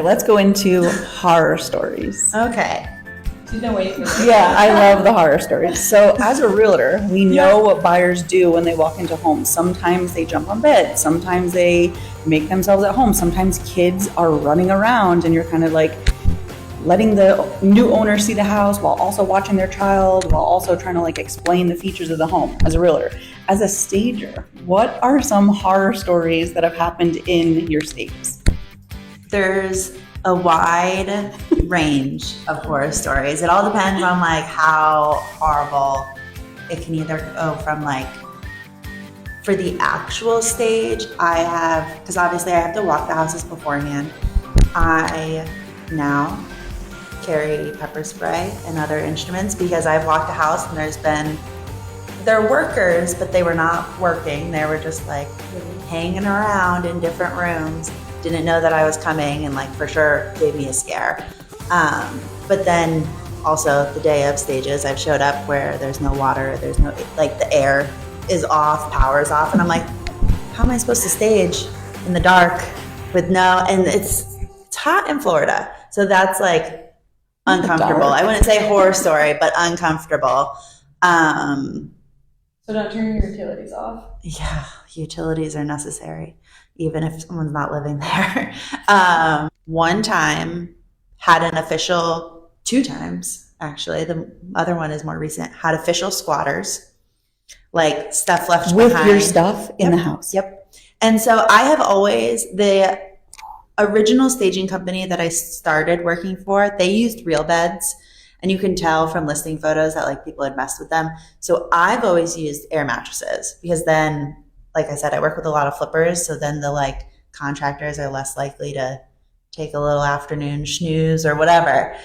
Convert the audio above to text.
let's go into horror stories. Okay. She's been waiting for this. Yeah, I love the horror stories. So as a realtor, we know what buyers do when they walk into homes. Sometimes they jump on bed. Sometimes they make themselves at home. Sometimes kids are running around and you're kind of like letting the new owner see the house while also watching their child, while also trying to like explain the features of the home as a realtor. As a stager, what are some horror stories that have happened in your stages? There's a wide range of horror stories. It all depends on like how horrible it can either go from like, for the actual stage, because obviously I have to walk the houses beforehand. I now carry pepper spray and other instruments because I've walked a house and they're workers, but they were not working. They were just like hanging around in different rooms. Didn't know that I was coming and like for sure gave me a scare. But then also the day of stages, I've showed up where there's no water, there's no, like the air is off, power's off. And I'm like, how am I supposed to stage in the dark with and it's hot in Florida. So that's like uncomfortable. I wouldn't say horror story, but uncomfortable. So don't turn your utilities off. Yeah, utilities are necessary, even if someone's not living there. One time had an official, 2 times actually, the other one is more recent, had official squatters, like stuff left with behind. Your stuff in the house. Yep. And so I have always, the original staging company that I started working for, they used real beds. And you can tell from listing photos that like people had messed with them. So I've always used air mattresses because then, like I said, I work with a lot of flippers. So then the like contractors are less likely to take a little afternoon snooze or whatever.